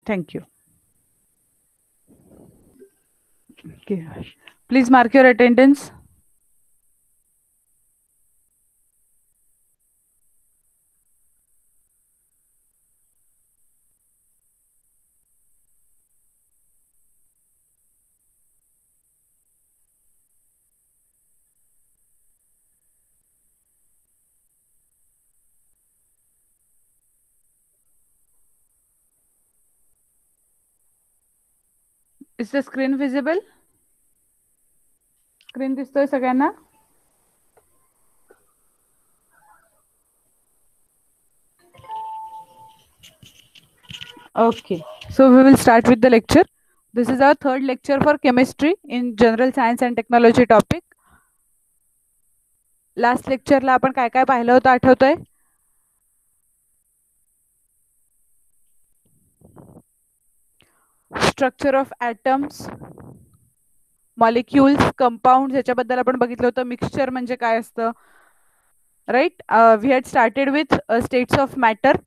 Thank you. Okay. Please mark your attendance. Is the screen visible? Screen दिसतोय सगळ्यांना? Okay, so we will start with the lecture. This is our third lecture for chemistry in general science and technology topic. Last lecture ला आपण काय काय पाहिलं होतं आठवतंय? Structure of atoms, molecules, compounds याच्याबद्दल आपण बघितलं होतं. मिक्सचर म्हणजे काय असतं, right? We had started with states of matter.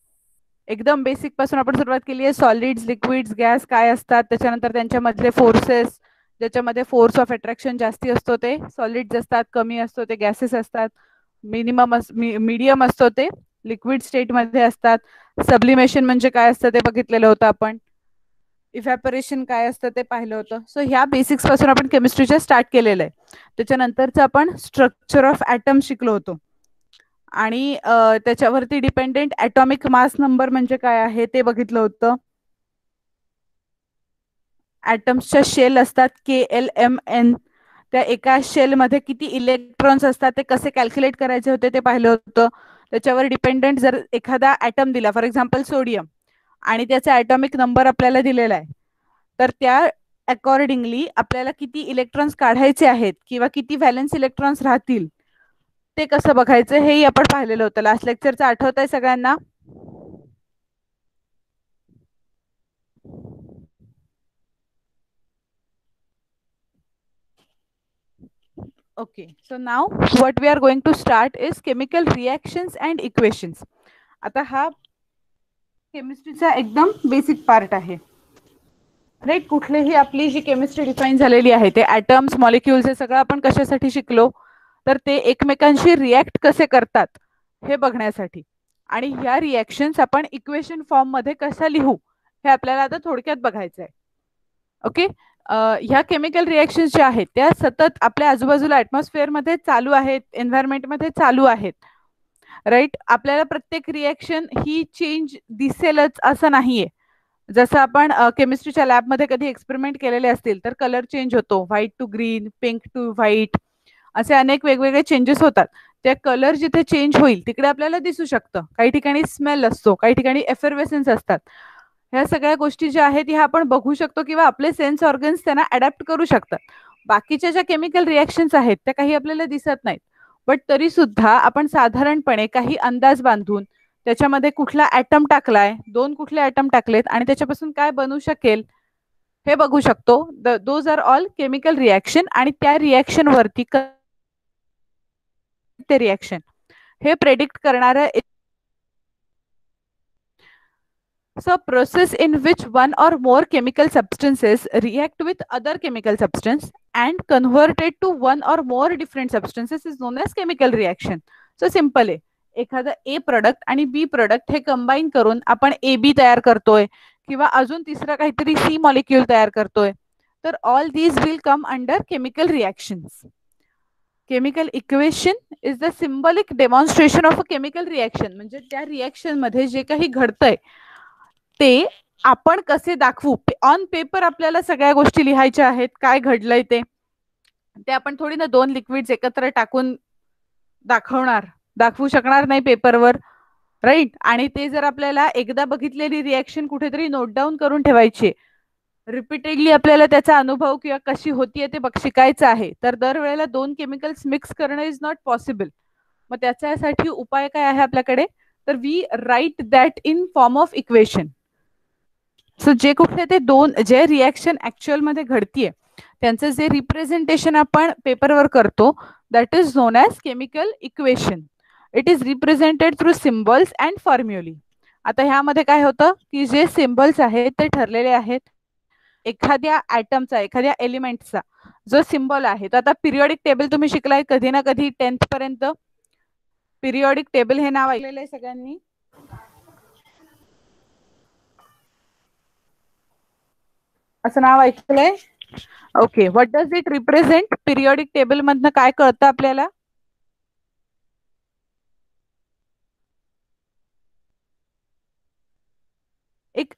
एकदम बेसिक पासून आपण सुरुवात केली आहे. सॉलिड्स, लिक्विड्स, गॅस काय असतात, त्याच्यानंतर त्यांच्यामधले फोर्सेस, ज्याच्यामध्ये फोर्स ऑफ अट्रॅक्शन जास्ती असतो ते सॉलिड्स असतात, कमी असतो ते गॅसेस असतात, मिनिमम मीडियम असतो ते लिक्विड स्टेट मध्ये असतात. सबलिमेशन म्हणजे काय असतं ते बघितलेलं होतं आपण. इव्हॅपोरेशन काय असतं ते पाहिलं होतं. सो ह्या बेसिक्स पासून आपण केमिस्ट्रीच्या स्टार्ट केलेलं आहे. त्याच्यानंतरच आपण स्ट्रक्चर ऑफ ॲटम शिकलो होतो आणि त्याच्यावरती डिपेंडेंट ॲटॉमिक मास नंबर म्हणजे काय आहे ते बघितलं होतं. ॲटम्सच्या शेल असतात KLMN. त्या एका शेलमध्ये किती इलेक्ट्रॉन्स असतात ते कसे कॅल्क्युलेट करायचे होते ते पाहिलं होतं. त्याच्यावर डिपेंडेंट जर एखादा ॲटम दिला, फॉर एक्झाम्पल सोडियम, आणि त्याचा ॲटॉमिक नंबर आपल्याला दिलेला आहे, तर त्या अकॉर्डिंगली आपल्याला किती इलेक्ट्रॉन्स काढायचे आहेत किंवा किती व्हॅलेन्स इलेक्ट्रॉन्स राहतील ते कसं बघायचं हेही आपण पाहिलेलं होतं. लास्ट लेक्चरचं आठवत आहे सगळ्यांना? Okay, so now what we are going to start is chemical reactions and equations. आता हा केमिस्ट्रीचा एकदम बेसिक पार्ट आहे, राईट? कुठलीही आपली जी केमिस्ट्री डिफाईन झालेली आहे ते ॲटम्स, मॉलिक्युल्स हे सगळं आपण कशासाठी शिकलो, तर ते एकमेकांशी रिॲक्ट कसे करतात हे बघण्यासाठी. आणि ह्या रिॲक्शन्स आपण इक्वेशन फॉर्म मध्ये कशा लिहू हे आपल्याला आता थोडक्यात बघायचं आहे. ओके, ह्या केमिकल रिॲक्शन्स ज्या आहेत त्या सतत आपल्या आजूबाजूला ॲटमॉस्फिअरमध्ये चालू आहेत, एन्व्हायरमेंटमध्ये चालू आहेत, राईट? आपल्याला प्रत्येक रिॲक्शन ही चेंज दिसेलच असं नाहीये. जसं आपण केमिस्ट्रीच्या लॅबमध्ये कधी एक्सपेरिमेंट केलेले असतील तर कलर चेंज होतो, white to green, pink to white, असे अनेक वेगवेगळे चेंजेस होतात. त्या कलर जिथे चेंज होईल तिकडे आपल्याला दिसू शकतं. काही ठिकाणी स्मेल असतो, काही ठिकाणी एफर्वेसन्स असतात. ह्या सगळ्या गोष्टी ज्या आहेत ह्या आपण बघू शकतो किंवा आपले सेन्स ऑर्गन्स त्यांना अडॅप्ट करू शकतात. बाकीच्या ज्या केमिकल रिॲक्शन्स आहेत त्या काही आपल्याला दिसत नाहीत, बट तरी सुद्धा आपण साधारणपणे काही अंदाज बांधून त्याच्यामध्ये कुठला ॲटम टाकलाय, दोन कुठले ॲटम टाकलेत आणि त्याच्यापासून काय बनू शकेल हे बघू शकतो. Those are all chemical reaction. आणि त्या रिॲक्शन वरती ते रिॲक्शन हे प्रेडिक्ट करणारं So process in which one or more chemical substances react with other chemical substance and convert it to one or more different substances is known as chemical reaction. So simple आहे. एखादा A product आणि B product हे combine करून आपण AB तयार करतोय किंवा अजून तिसरा काहीतरी C मॉलिक्यूल तयार करतोय, तर all these will come under chemical reactions. Chemical equation is the symbolic demonstration of a chemical reaction. म्हणजे त्या रिॲक्शन मध्ये जे काही घडतंय ते आपण कसे दाखवू. ऑन पेपर आपल्याला सगळ्या गोष्टी लिहायच्या आहेत, काय घडलंय ते आपण थोडी ना दोन लिक्विड्स एकत्र टाकून दाखवू शकणार नाही पेपरवर, राईट? आणि ते जर आपल्याला एकदा बघितलेली रिॲक्शन कुठेतरी नोट डाऊन करून ठेवायची, रिपीटेडली आपल्याला त्याचा अनुभव किंवा कशी होतीये ते शिकायचं आहे, तर दरवेळेला दोन केमिकल्स मिक्स करणं इज नॉट पॉसिबल. मग त्याच्यासाठी उपाय काय आहे आपल्याकडे, तर we write that in form of equation. So जे कुठले ते दोन जे रिॲक्शन ऍक्च्युअल मध्ये घडतीये त्यांचं जे रिप्रेझेंटेशन आपण पेपरवर करतो that is known as chemical equation. It is represented through symbols and formulae. आता ह्यामध्ये काय होतं की जे सिम्बल्स आहेत ते ठरलेले आहेत. एखाद्या ऍटमचा, एखाद्या एलिमेंटचा जो सिम्बॉल आहे, तर आता पिरियॉडिक टेबल तुम्ही शिकलाय कधी ना कधी 10th पर्यंत. पिरियॉडिक टेबल हे नाव ऐकलेलं आहे सगळ्यांनी? असं नाव ऐकलंय? Okay, what does it represent? Periodic table मधनं काय कळतं आपल्याला? एक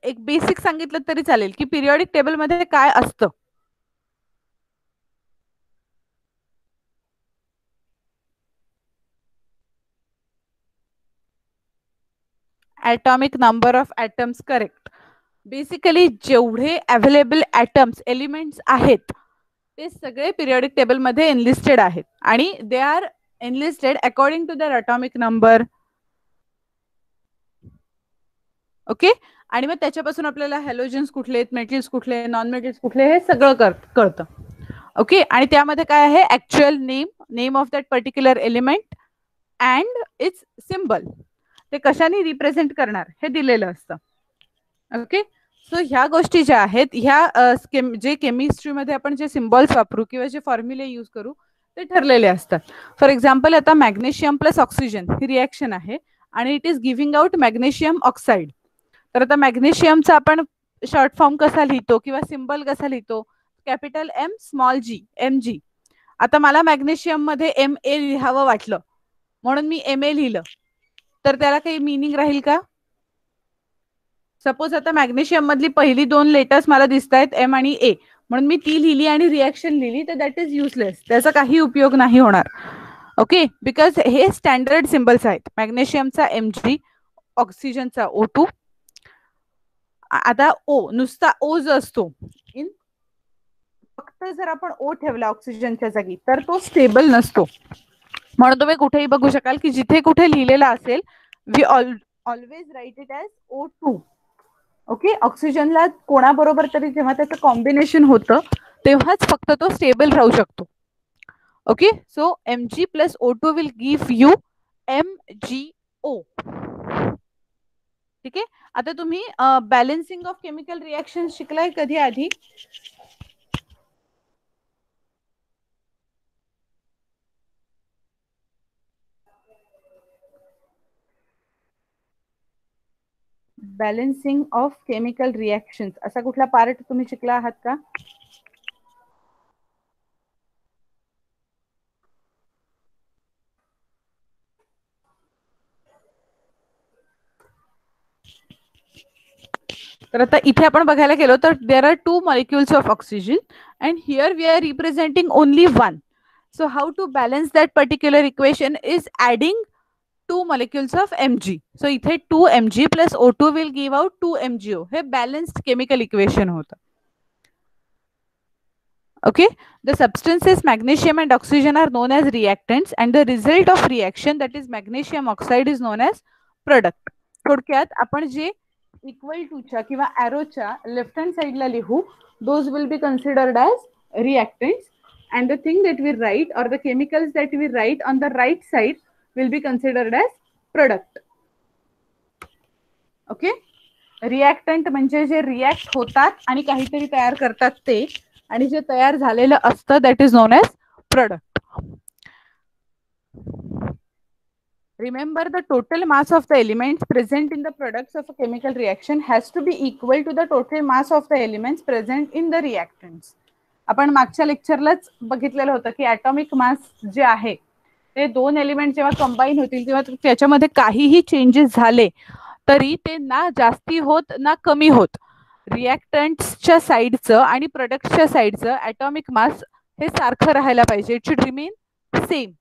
एक बेसिक सांगितलं तरी चालेल की पिरियॉडिक टेबल मध्ये काय असतं. Atomic number of atoms, correct. Basically जेवढे अवेलेबल ॲटम्स, एलिमेंट्स आहेत ते सगळे पिरियॉडिक टेबल मध्ये एनलिस्टेड आहेत आणि they are enlisted according to their atomic number. Okay, आणि मग त्याच्यापासून आपल्याला हॅलोजन्स कुठले आहेत, मेटल्स कुठले, नॉन मेटल्स कुठले, हे सगळं कळतं. ओके, आणि त्यामध्ये काय आहे? Actual name of that particular element and it's symbol. ते कशाने रिप्रेझेंट करणार हे दिलेलं असतं. ओके, सो ह्या गोष्टी ज्या आहेत ह्या जे केमिस्ट्रीमध्ये आपण जे सिम्बॉल्स वापरू किंवा जे फॉर्म्युले यूज करू ते ठरलेले असतात. फॉर एक्झाम्पल, आता मॅग्नेशियम प्लस ऑक्सिजन ही रिॲक्शन आहे आणि it is giving out magnesium oxide. तर आता मॅग्नेशियमचा आपण शॉर्ट फॉर्म कसा लिहितो किंवा सिम्बल कसा लिहितो? कॅपिटल एम स्मॉल जी, एम जी. आता मला मॅग्नेशियम मध्ये एम ए लिहावं वाटलं म्हणून मी एम ए लिहिलं, तर त्याला काही मिनिंग राहील का? सपोज आता मॅग्नेशियम मधली पहिली दोन लेटर्स मला दिसत आहेत एम आणि ए, म्हणून मी ती लिहिली आणि रिॲक्शन लिहिली, तर दॅट इज युजलेस. त्याचा काही उपयोग नाही होणार. ओके, बिकॉज हे स्टँडर्ड सिम्बल्स आहेत. मॅग्नेशियमचा एम जी, ऑक्सिजनचा O2. आता ओ, नुसता ओ जो असतो, इन फक्त जर आपण ओ ठेवला ऑक्सिजनच्या जागी तर तो स्टेबल नसतो. म्हणून तुम्ही कुठेही बघू शकाल की जिथे कुठे लिहिलेला असेल we always write it as O2. Okay, ऑक्सिजनला कोणाबरोबर तरी जेव्हा त्याचं कॉम्बिनेशन होतं तेव्हाच फक्त तो स्टेबल राहू शकतो. Okay, so Mg plus O2 will give you MgO. ठीक आहे. आता तुम्ही बॅलन्सिंग ऑफ केमिकल रिएक्शन शिकलाय कधी आधी? बॅलन्सिंग ऑफ केमिकल रिएक्शन्स असा कुठला पार्ट तुम्ही शिकला आहात का? तर आता इथे आपण बघायला गेलो तर there are 2 molecules of oxygen and here we are representing only 1. So how to balance that particular equation is adding 2 molecules of Mg. So इथे 2 Mg plus O2 will give out 2 MgO. हे balanced chemical equation होतं. Okay, the substances magnesium and oxygen are known as reactants and the result of reaction, that is magnesium oxide, is known as product. थोडक्यात आपण J equal टूच्या किंवा ॲरोच्या left hand साइडला लिहू, those will be considered as reactants. And the thing that we write or the chemicals that we write on the right side will be considered as product. Okay, reactant म्हणजे जे react होतात आणि काहीतरी तयार करतात ते, आणि जे तयार झालेलं असतं that is known as product. Remember, the total mass of the elements present in the products of a chemical reaction has to be equal to the total mass of the elements present in the reactants. आपण मागच्या लेक्चरलाच बघितलेलं होतं की atomic mass जे आहे ते दोन element जेव्हा कंबाईन होतील तेव्हा त्याच्यामध्ये काहीही चेंजेस झाले तरी ते ना जास्ती होत ना कमी होत. रिॲक्टंट्सच्या साईडचं आणि प्रोडक्टच्या साईडचं ॲटॉमिक मास हे सारखं राहायला पाहिजे. It should remain same.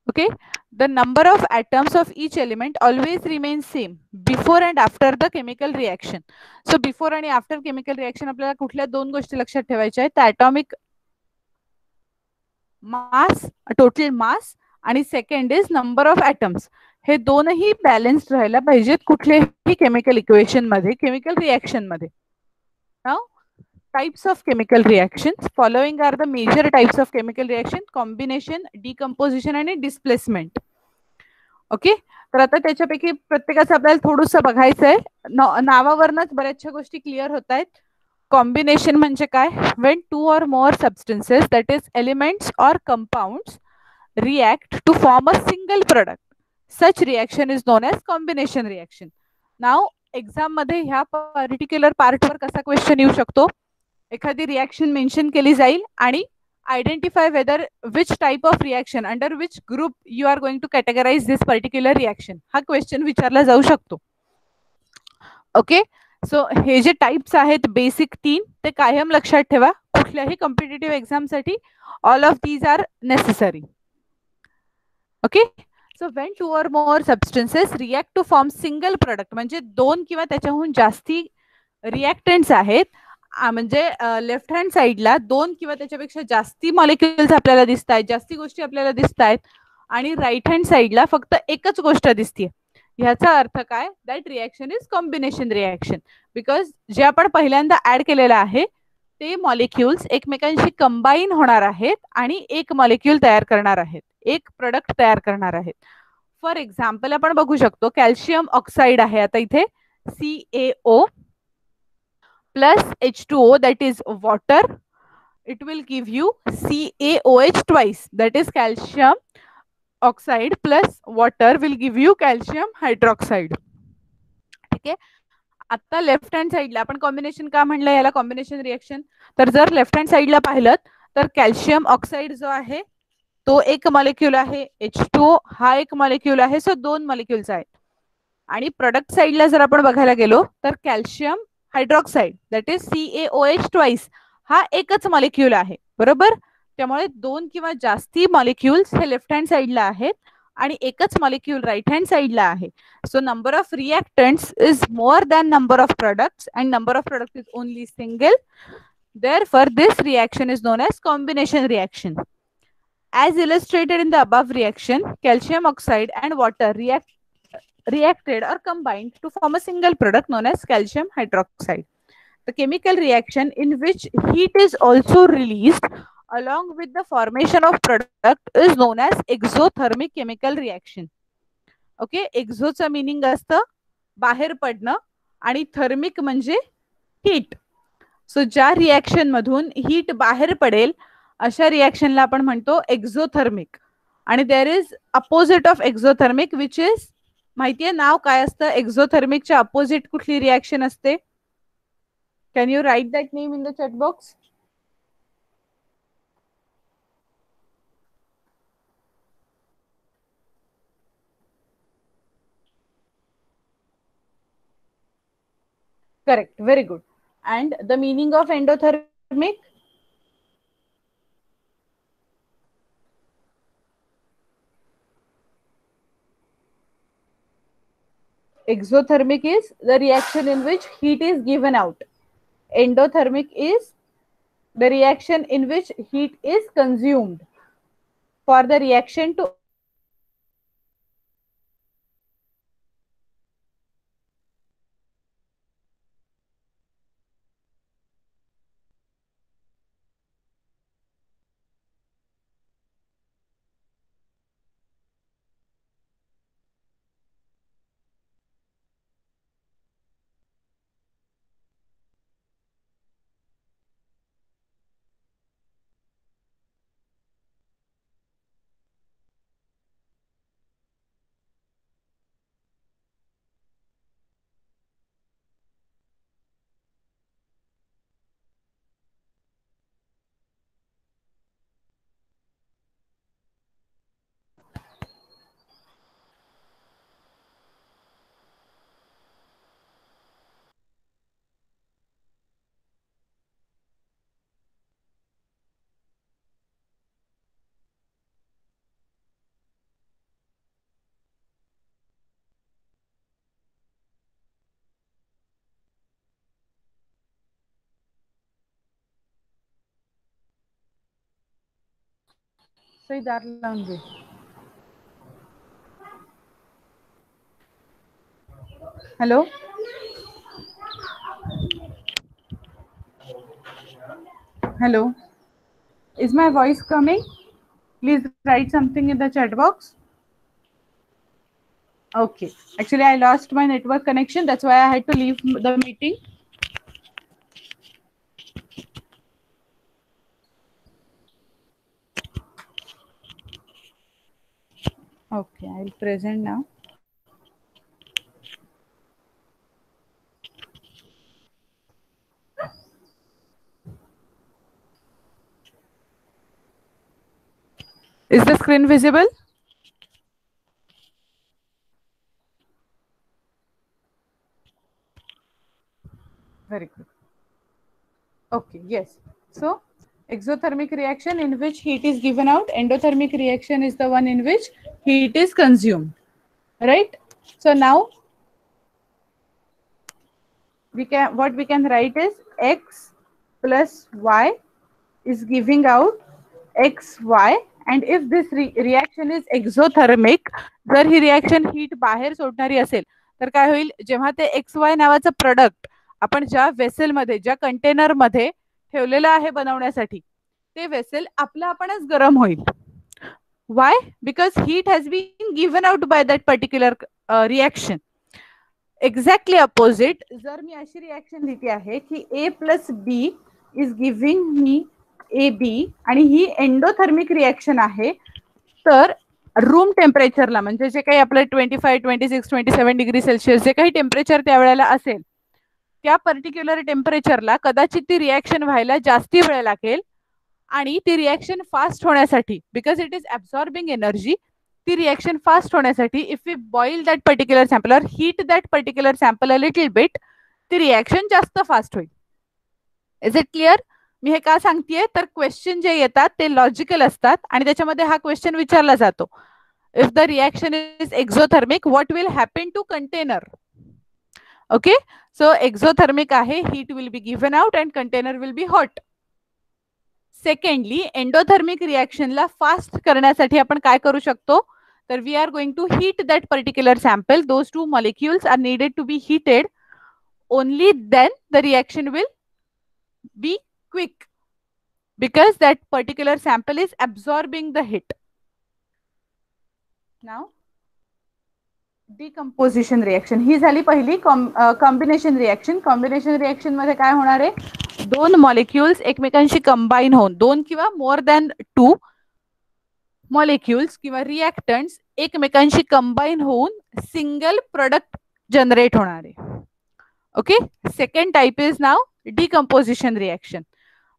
Okay, the number of atoms of each element always remains same before and after the chemical reaction. So before आणि after chemical reaction आपल्याला कुठल्या दोन गोष्टी लक्षात ठेवायच्या आहेत? atomic mass, total mass, आणि second is number of atoms. हे दोनही बॅलन्स्ड राहायला पाहिजेत कुठल्याही केमिकल इक्वेशन मध्ये, केमिकल रिएक्शन मध्ये. Now, types of chemical reactions. Following are the major types of chemical reaction: combination, decomposition and displacement. Okay. तर आता त्याच्यापैकी प्रत्येकाचं आपल्याला थोडंसं बघायचं आहे. नावावरनच बऱ्याचशा गोष्टी क्लिअर होत आहेत. कॉम्बिनेशन म्हणजे काय? Wien two or more substances that is elements or compounds react to form a single product. Such reaction is known as combination reaction. Now, exam मध्ये ह्या पर्टिक्युलर पार्टवर कसा क्वेश्चन येऊ शकतो? एखादी रिॲक्शन मेन्शन केली जाईल आणि identify whether which type of reaction under which group you are going to categorise this particular reaction, हा क्वेश्चन विचारला जाऊ शकतो. ओके. सो हे जे टाइप्स आहेत बेसिक 3 ते कायम लक्षात ठेवा. कुठल्याही कॉम्पिटिटिव्ह एक्झामसाठी all of these are necessary. Okay. So when two or more substances react to form single product, म्हणजे दोन किंवा त्याच्याहून जास्ती रिॲक्टंट्स आहेत. म्हणजे लेफ्ट हँड साईडला दोन किंवा त्याच्यापेक्षा जास्ती मॉलिक्युल्स आपल्याला दिसत आहेत, जास्ती गोष्टी आपल्याला दिसत आहेत, आणि राईट हँड साईडला फक्त एकच गोष्ट दिसते. ह्याचा अर्थ काय? That reaction is combination reaction. Because जे आपण पहिल्यांदा ऍड केलेलं आहे ते मॉलिक्युल्स एकमेकांशी कंबाईन होणार आहेत आणि एक मॉलिक्यूल तयार करणार आहेत, एक प्रोडक्ट तयार करणार आहेत. फॉर एक्झाम्पल आपण बघू शकतो कॅल्शियम ऑक्साईड आहे आता इथे CaO plus H2O, that is water. It will give you CaOH twice, that is calcium oxide plus water will give you calcium hydroxide. ठीक आहे. आता लेफ्ट हँड साईडला आपण कॉम्बिनेशन का म्हणलं याला कॉम्बिनेशन रिएक्शन? तर जर लेफ्ट हँड साईडला पाहिलं तर कॅल्शियम ऑक्साईड जो आहे तो एक मॉलिक्यूल आहे, H2O हा एक मॉलिक्यूल आहे, सो दोन मॉलिक्युल्स आहेत. आणि प्रोडक्ट साईडला जर आपण बघायला गेलो तर calcium hydroxide that is CaOH twice हा एकच मॉलिक्यूल आहे, बरोबर. त्यामुळे दोन किंवा जास्ती मॉलिक्युल्स हे लेफ्ट हँड साईडला आहेत आणि एकच मॉलिक्यूल राईट हँड साईडला आहे. So number of reactants is more than number of products and number of products is only single. Therefore, this reaction is known as combination reaction. As illustrated in the above reaction, calcium oxide and water reacted or combined to form a single product known as calcium hydroxide. The chemical reaction in which heat is also released along with the formation of product is known as exothermic chemical reaction. Okay, exoचा meaning असतं बाहेर पडणं आणि thermic म्हणजे heat. So ज्या reaction मधून heat बाहेर पडेल अशा रिॲक्शनला आपण म्हणतो एक्झोथर्मिक. आणि there is opposite of exothermic which is, माहितीये नाव काय असतं एक्झोथर्मिकच्या अपोजिट कुठली रिॲक्शन असते? Can you write that name in the chat box? Correct, very good. And the meaning of endothermic? Exothermic is the reaction in which heat is given out. Endothermic is the reaction in which heat is consumed. For the reaction to hello, hello, is my voice coming? Please write something in the chat box. Okay. Actually, I lost my network connection. That's why I had to leave the meeting. Okay, I'll present now. Is the screen visible? Very good. Okay, yes. So, exothermic reaction in which heat is given out. Endothermic reaction is the one in which heat is consumed. Right? So now what we can write is x plus y is giving out xy, and if this reaction is exothermic, जर ही reaction heat बाहेर सोडणारी असेल तर काय होईल, जेव्हा ते x Y नावाचं product आपण ज्या वेसल मध्ये ज्या कंटेनर मध्ये ठेवलेलं आहे बनवण्यासाठी ते वेसल आपलं आपणच गरम होईल. Why? Because heat has been given out by that particular reaction. Exactly opposite जर मी अशी रिएक्शन लिहिते आहे की A plus B is giving me A B आणि ही एंडोथर्मिक रिएक्शन आहे, तर रूम टेम्परेचरला म्हणजे जे काही आपलं 25, 26, 27 डिग्री सेल्सिअस जे काही टेम्परेचर त्यावेळेला असेल त्या पर्टिक्युलर टेम्परेचरला कदाचित ती रिएक्शन व्हायला जास्ती वेळ लागेल आणि ती रिएक्शन फास्ट होण्यासाठी because it is absorbing energy, ती रिएक्शन फास्ट होण्यासाठी if we boil that particular sample or heat that particular sample a little bit, ती रिएक्शन जास्त फास्ट होईल. Is it clear? मी हे का सांगतेय तर क्वेश्चन जे येतात ते लॉजिकल असतात आणि त्याच्यामध्ये हा क्वेश्चन विचारला जातो, if the reaction is exothermic what will happen to container. Okay, so exothermic आहे, heat will be given out and container will be hot. Secondly endothermic रिएक्शनला फास्ट करण्यासाठी आपण काय करू शकतो, तर we are going to heat that particular sample. Those two molecules are needed to be heated, only then the reaction will be quick because that particular sample is absorbing the heat. Now decomposition reaction ही झाली पहिली combination reaction. Combination reaction मध्ये काय होणार आहे, दोन molecules एकमेकांशी combine होऊन, दोन किंवा मोर दॅन टू मॉलिक्युल्स किंवा रिएक्टंट्स एकमेकांशी कंबाईन होऊन सिंगल प्रोडक्ट जनरेट होणार आहे. Okay, second type is now decomposition reaction.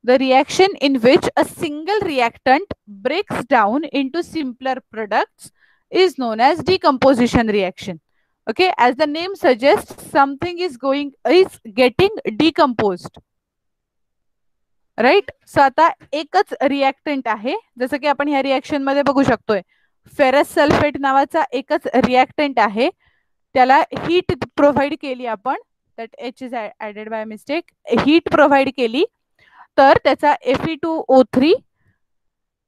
The reaction in which a single reactant breaks down into simpler products is known as decomposition reaction. Okay, as the name suggests, something is getting decomposed. Right. So आता एकच reactant आहे, जसं की आपण ह्या reaction मध्ये बघू शकतोय, फेरस सल्फेट नावाचा एकच रिएक्टंट आहे, त्याला हीट प्रोव्हाइड केली आपण, that H is added by mistake, heat provide केली तर त्याचा Fe2O3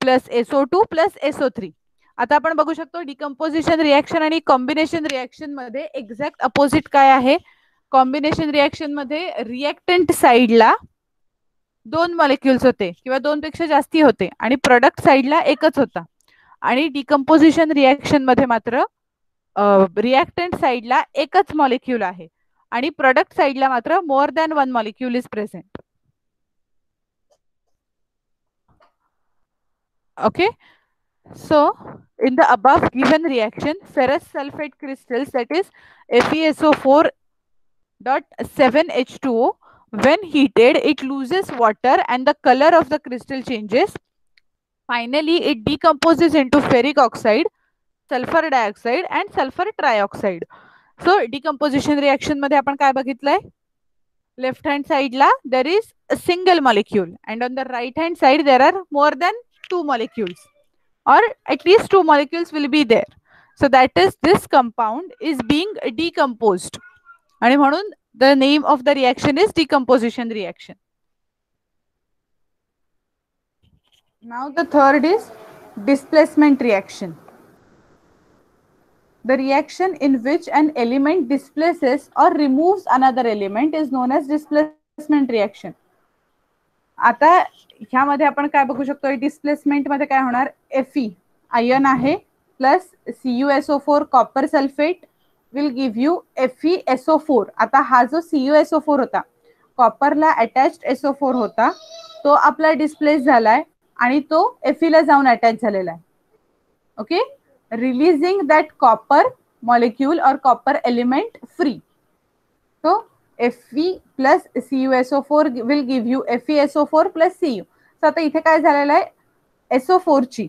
plus SO2 plus SO3. आता आपण बघू शकतो डिकम्पोजिशन रिएक्शन आणि कॉम्बिनेशन रिएक्शन मध्ये एक्झॅक्ट अपोजिट काय आहे. कॉम्बिनेशन रिएक्शन मध्ये रिएक्टंट साइडला दोन मॉलिक्युल्स होते किंवा दोन पेक्षा जास्ती होते आणि प्रोडक्ट साइडला एकच होता, आणि डिकम्पोजिशन रिएक्शन मध्ये मात्र रिएक्टंट साइडला एकच मॉलिक्युल आहे आणि प्रोडक्ट साइडला मात्र more than one molecule is present. Okay, so in the above given reaction, ferrous sulfate crystals, that is FeSO4.7H2O, when heated it loses water and the color of the crystal changes. Finally it decomposes into ferric oxide, sulfur dioxide and sulfur trioxide. So decomposition reaction मध्ये आपण काय बघितलंय, left hand side ला there is a single molecule and on the right hand side there are more than two molecules, or at least two molecules will be there. So that is, this compound is being decomposed आणि म्हणून the name of the reaction is decomposition reaction. Now the third is displacement reaction. The reaction in which an element displaces or removes another element is known as displacement reaction. आता ह्यामध्ये आपण काय बघू शकतो, displacement मध्ये काय होणार, Fe ion आहे plus CuSO4 copper sulphate will give you FeSO4. आता हा जो CuSO4 होता, कॉपरला अटॅच्ड SO4 होता, तो आपला डिस्प्लेस झालाय आणि तो Fe ला जाऊन अटॅच झालेला आहे. Okay, releasing that copper molecule or copper element free. So Fe plus CuSO4 will give you FeSO4 plus Cu. So आता इथे काय झालेलं आहे, SO4 ची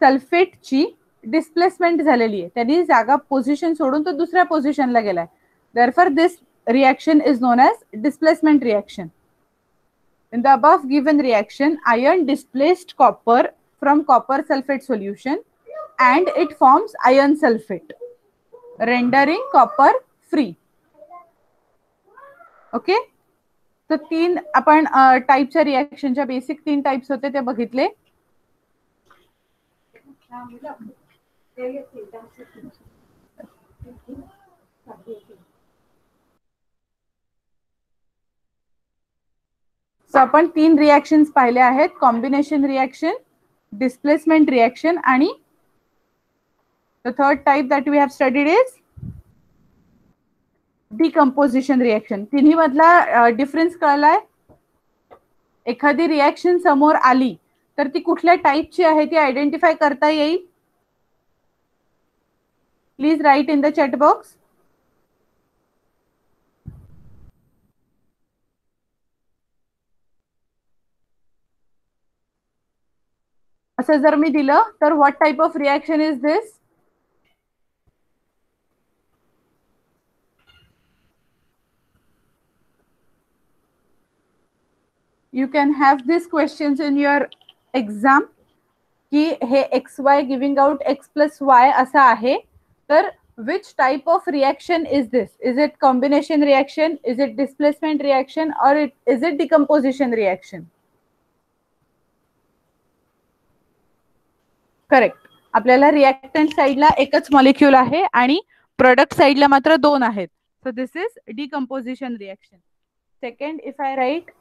सल्फेटची डिस्प्लेसमेंट झालेली आहे, त्यांनी जागा पोझिशन सोडून तो दुसऱ्या पोझिशनला गेलाय. Therefore this reaction is known as displacement reaction. In the above given reaction, iron displaced copper from copper sulfate solution and it forms iron sulfate, rendering copper free. Okay, तर तीन आपण टाइपच्या रिएक्शनच्या बेसिक 3 टाइप्स होते ते बघितले. So आपण 3 reactions पाहिले आहेत, combination reaction, displacement reaction आणि the third type that we have studied is decomposition reaction. तिन्ही मधला डिफरन्स कळलाय? एखादी रिएक्शन समोर आली तर ती कुठल्या टाइपची आहे ती आयडेंटिफाय करता येईल? Please write in the chat box. असं जर मी दिलं तर what type of reaction is this? You can have these questions in your exam की हे XY giving out X plus Y असा आहे, तर which type of reaction is this? Is it combination reaction? Is it displacement reaction? Or is it decomposition reaction? Correct. आपल्याला reactant साइडला एकच molecule आहे आणि प्रोडक्ट साइडला मात्र 2 आहेत. So this is decomposition reaction. Second, if I write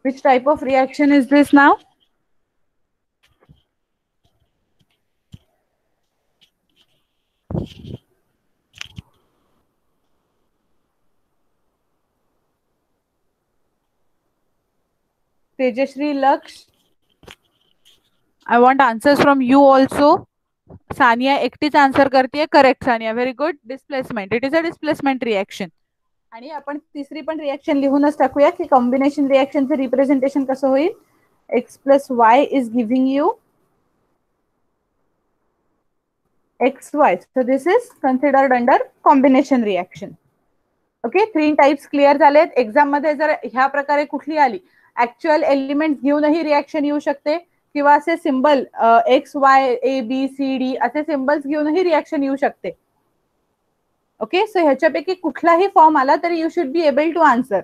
which type of reaction is this now? Tejashri, Laksh, I want answers from you also. Sania एकटीच answer करते. Correct Sania, very good. Displacement, it is a displacement reaction. आणि आपण तिसरी पण reaction लिहूनच टाकूया की combination रिएक्शनचं representation कसं होईल. X plus Y is giving you XY. So this is considered under combination reaction. Okay, 3 types clear झालेत. एक्झाम मध्ये जर ह्या प्रकारे कुठली आली, ऍक्च्युअल एलिमेंट घेऊनही रिएक्शन येऊ शकते किंवा असे सिंबल XY ABCD असे सिंबल्स घेऊनही रिएक्शन येऊ शकते. ओके, सो ह्याच्यापैकी कुठलाही फॉर्म आला तरी you should be able to answer.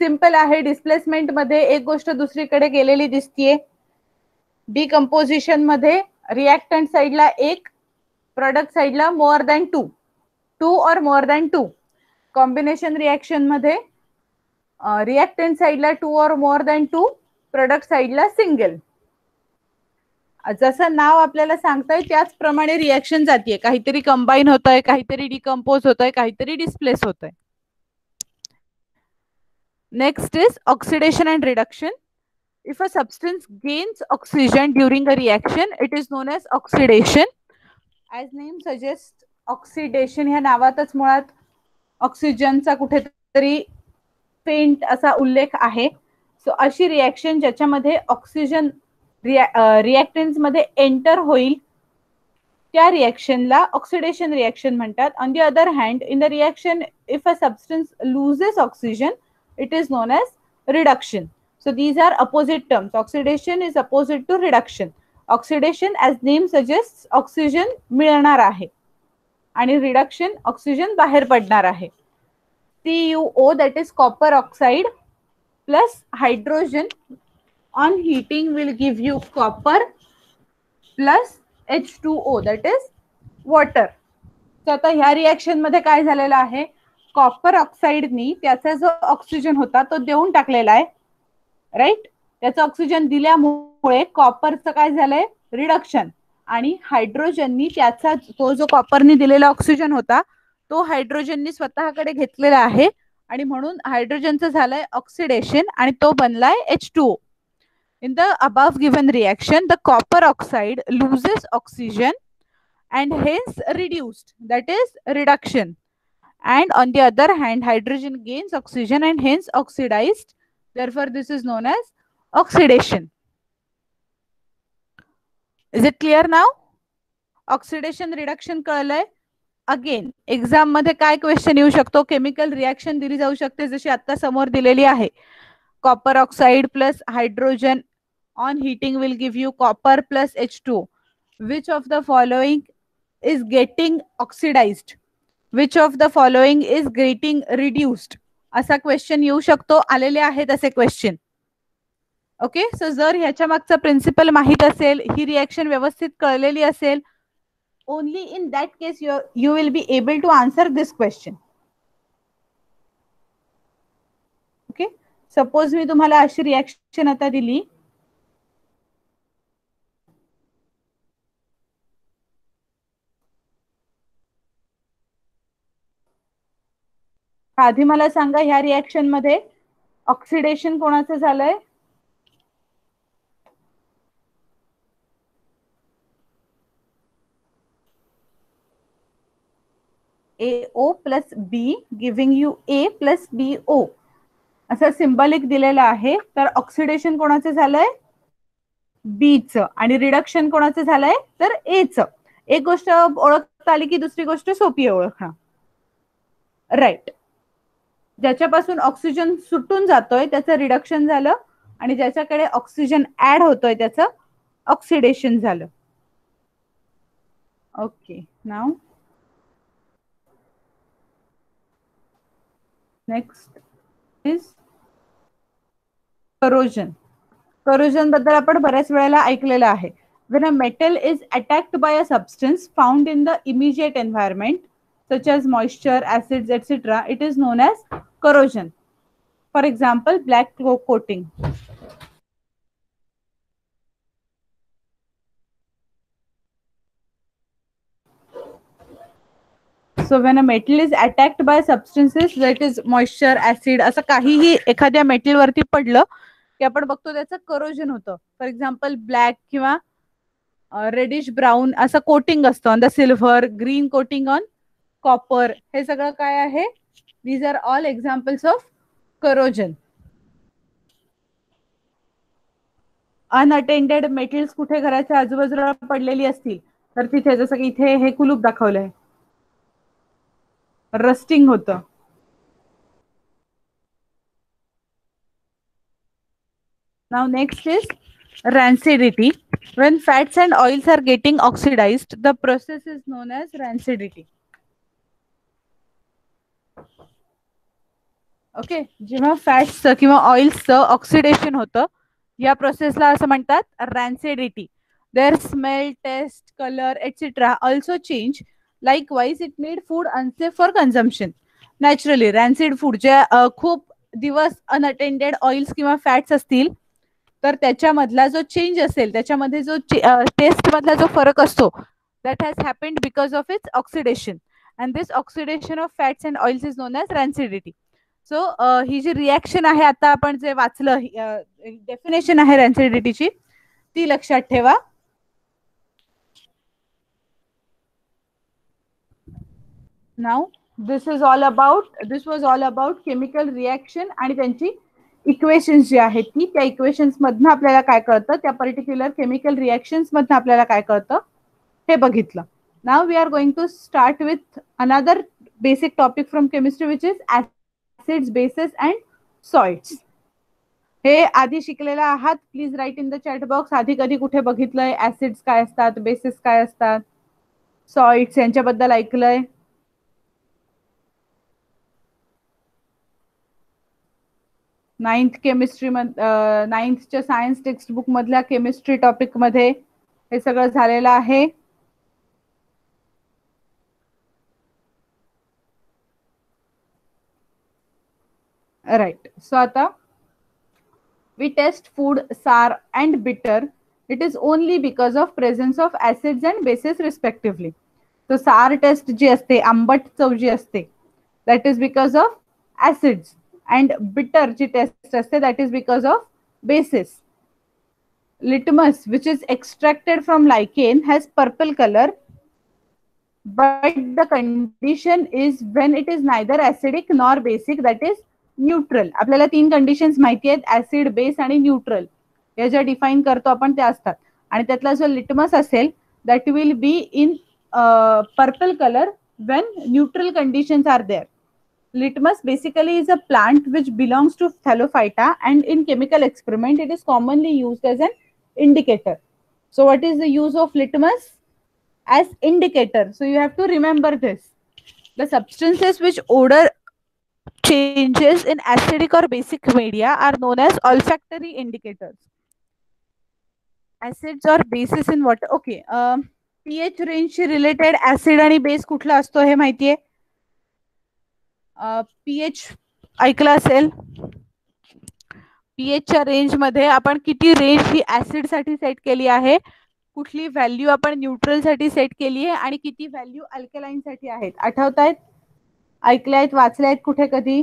Simple आहे. डिस्प्लेसमेंट मध्ये एक गोष्ट दुसरीकडे गेलेली दिसतीये. डिकम्पोजिशन मध्ये रिएक्टंट साइडला 1, प्रोडक्ट साइडला मोर दॅन 2 और मोर दॅन 2. कॉम्बिनेशन रिएक्शन मध्ये रिएक्टंट साइडला 2 और मोर दॅन 2, प्रोडक्ट साइडला सिंगल. जसं नाव आपल्याला सांगतंय त्याचप्रमाणे रिएक्शन जातीये. काहीतरी कंबाईन होतंय, काहीतरी डिकम्पोज होतंय, काहीतरी डिस्प्लेस होतंय. Next is oxidation and reduction. If a substance gains oxygen during a reaction it is known as oxidation. As name suggest, oxidation ह्या नावातच मुळात ऑक्सिजनचा कुठेतरी फेंट असा उल्लेख आहे. सो अशी रिएक्शन ज्याच्यामध्ये ऑक्सिजन रिएक्टन्स मध्ये एंटर होईल त्या रिएक्शनला ऑक्सिडेशन रिएक्शन म्हणतात. On the other hand, in the reaction if a substance loses oxygen it is known as reduction. So these are opposite terms. Oxidation is opposite to reduction. Oxidation as name suggest oxygen मिळणार आहे आणि reduction oxygen बाहेर पडणार आहे. CuO that is copper oxide plus hydrogen on heating will give you copper plus H2O that is water. तर आता ह्या reaction मध्ये काय झालेलं आहे, कॉपर ऑक्साईडनी त्याचा जो ऑक्सिजन होता तो देऊन टाकलेला आहे, राईट. त्याचं ऑक्सिजन दिल्यामुळे कॉपरचं काय झालंय, रिडक्शन. आणि हायड्रोजननी त्याचा तो जो कॉपरनी दिलेला ऑक्सिजन होता तो हायड्रोजननी स्वतःकडे घेतलेला आहे आणि म्हणून हायड्रोजनचं झालंय ऑक्सिडेशन आणि तो बनलाय H2O. In the above given reaction, the copper oxide loses oxygen and hence reduced, that is reduction. And on the other hand, hydrogen gains oxygen and hence oxidized. Therefore, this is known as oxidation. Is it clear now? Oxidation reduction कळलंय. Again exam मध्ये काय question येऊ शकतो, chemical reaction दिली जाऊ शकते जशी आता समोर दिलेली आहे. Copper oxide plus hydrogen on heating will give you copper plus H2. Which of the following is getting oxidized? Which of the following is getting reduced? असा क्वेश्चन येऊ शकतो, आलेले आहेत असे क्वेश्चन. ओके, सो जर ह्याच्या मागचा प्रिन्सिपल माहित असेल, ही रिएक्शन व्यवस्थित कळलेली असेल, only in that case you will be able to answer this question. Okay, suppose मी तुम्हाला अशी रिएक्शन आता दिली, आधी मला सांगा ह्या रिएक्शन मध्ये ऑक्सिडेशन कोणाचं झालंय, AO plus be giving you A plus BO असं सिंबॉलिक दिलेलं आहे. तर ऑक्सिडेशन कोणाचं झालंय, बीच, आणि रिडक्शन कोणाचं झालंय तर एच. एक गोष्ट ओळखता आली की दुसरी गोष्ट सोपी आहे ओळखणं, राईट. ज्याच्यापासून ऑक्सिजन सुटून जातोय त्याचं रिडक्शन झालं आणि ज्याच्याकडे ऑक्सिजन ऍड होतोय त्याचं ऑक्सिडेशन झालं. Okay, now next is corrosion. Corrosion बद्दल आपण बऱ्याच वेळेला ऐकलेलं आहे. When a metal is attacked by a substance found in the immediate environment, such as moisture, acids, etc., it is known as corrosion. For example, black coating. So when a metal is attacked by substances, that is moisture, acid, असं काहीही एखाद्या metal वरती पडलं की आपण बघतो त्याचं corrosion होतं. फॉर एक्झाम्पल ब्लॅक किंवा रेडिश ब्राऊन असं कोटिंग असतं on the silver, green coating on copper. हे सगळं काय आहे, these are all examples of corrosion. Unattended metals कुठे घराच्या आजूबाजूला पडलेली असतील तर तिथे, जसं की इथे हे कुलूप दाखवलंय, रस्टिंग होतं. Now next is rancidity. When fats and oils are getting oxidized, the process is known as rancidity. Okay, जेव्हा फॅट्स किंवा ऑइल्सचं ऑक्सिडेशन होतं या प्रोसेसला असं म्हणतात rancidity. Their smell, taste, colour et cetera also change. Likewise it made food unsafe for consumption. Naturally rancid food जे खूप दिवस अनअटेंडेड ऑइल्स किंवा फॅट्स असतील तर त्याच्यामधला जो चेंज असेल, त्याच्यामध्ये जो टेस्ट मधला जो फरक असतो, that has happened because of its oxidation. And this oxidation of fats and oils is known as rancidity. So ही जी रिएक्शन आहे आता आपण जे वाचलं, डेफिनेशन आहे रॅन्सिडिटीची, ती लक्षात ठेवा. Now this was all about chemical reaction आणि त्यांची इक्वेशन्स जी आहेत ती, त्या इक्वेशन्स मधनं आपल्याला काय कळतं, त्या पर्टिक्युलर केमिकल रिएक्शन्स मधनं आपल्याला काय कळतं हे बघितलं. Now we are going to start with another basic topic from chemistry which is acids, bases and salts. हे आधी शिकलेला आहात, please write in the chat box. आधी कधी कुठे बघितलंय, ऍसिड्स काय असतात, बेसिस काय असतात, सॉल्ट्स यांच्याबद्दल ऐकलंय? नाइन्थ केमिस्ट्री नाइन्थच्या सायन्स टेक्स्टबुक मधल्या केमिस्ट्री टॉपिक मध्ये हे सगळं झालेलं आहे. राईट. सो आता we test food sour and bitter. It is only because of presence of acids and bases respectively. So sour test जी असते, आंबट चव जी असते, that is because of acids, and bitter जी test असते, that is because of bases. Litmus, which is extracted from lichen, has purple color, but the condition is when it is neither acidic nor basic, that is neutral. आपल्याला 3 conditions माहिती आहेत, acid, base आणि neutral. या ज्या define करतो आपण त्या असतात. आणि त्यातला जो लिटमस असेल that will be in purple colour when neutral conditions are there. Litmus basically is a plant which belongs to Thallophyta, and in chemical experiment it is commonly used as an indicator. So what is the use of litmus? As indicator. So you have to remember this. The substances which odor changes in acidic or basic media are known as olfactory indicators. Acids or bases in water. Okay. pH range related acid आणि base कुठला असतो हे माहितीये? pH ऐकला असेल. pH च्या range मध्ये आपण किती रेंज ही ऍसिड साठी सेट केली आहे, कुठली व्हॅल्यू आपण न्यूट्रल साठी सेट केली आहे आणि किती व्हॅल्यू अल्कलाइन साठी आहेत, आठवतायत? ऐकले आहेत, वाचले आहेत कुठे कधी?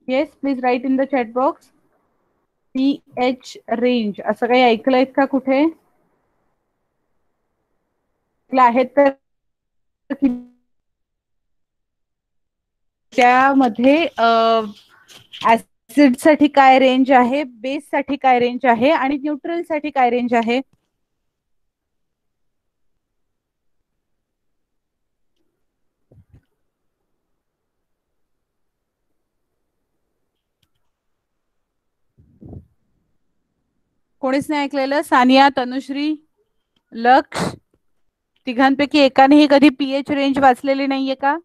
Yes, please write in the chat box. pH range असं काही ऐकलंय का कुठे? आहेत तर त्यामध्ये ऍसिड साठी काय रेंज आहे, बेस साठी काय रेंज आहे आणि न्यूट्रल साठी काय रेंज आहे? कोणीच नाही ऐकलेलं? सानिया, तनुश्री, लक्ष, तिघांपैकी एकानेही कधी pH रेंज वाचलेली नाहीये का?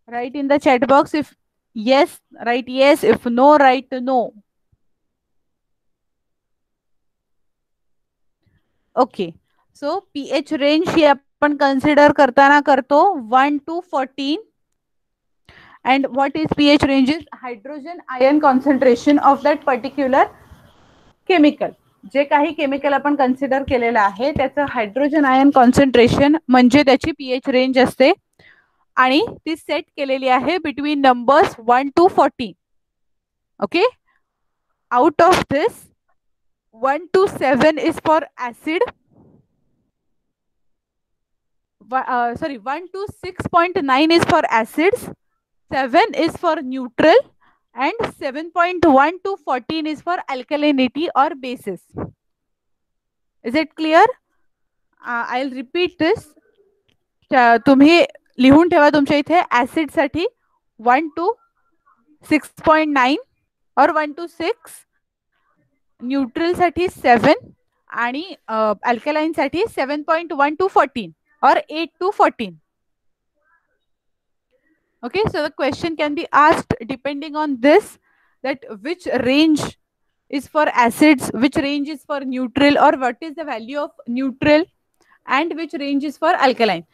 Write in the chat box. If yes write yes, if no write no. Okay. So pH range ही आपण कन्सिडर करताना करतो 1 to 14. And what is pH range? Is hydrogen ion concentration of that particular chemical. जे काही chemical आपण consider केलेलं आहे त्याचं हायड्रोजन आयन कॉन्सन्ट्रेशन म्हणजे त्याची pH रेंज असते आणि ती सेट केलेली आहे between numbers 1 to 14. Okay. Out of this 1 to 7 is for acid. Sorry, 1 to 6.9 is for acids, 7 is for neutral, and 7.1 to 14 is for alkalinity or bases. Is it clear? I'll repeat this. तुम्ही लिहून ठेवा तुमच्या इथे. Acid साठी 1 to 6.9 और 1 to 6, neutral साठी 7 आणि alkaline साठी 7.1 to 14 or 8 to 14. Okay, so the question can be asked depending on this, that which range is for acids, which range is for neutral, or what is the value of neutral, and which range is for alkaline.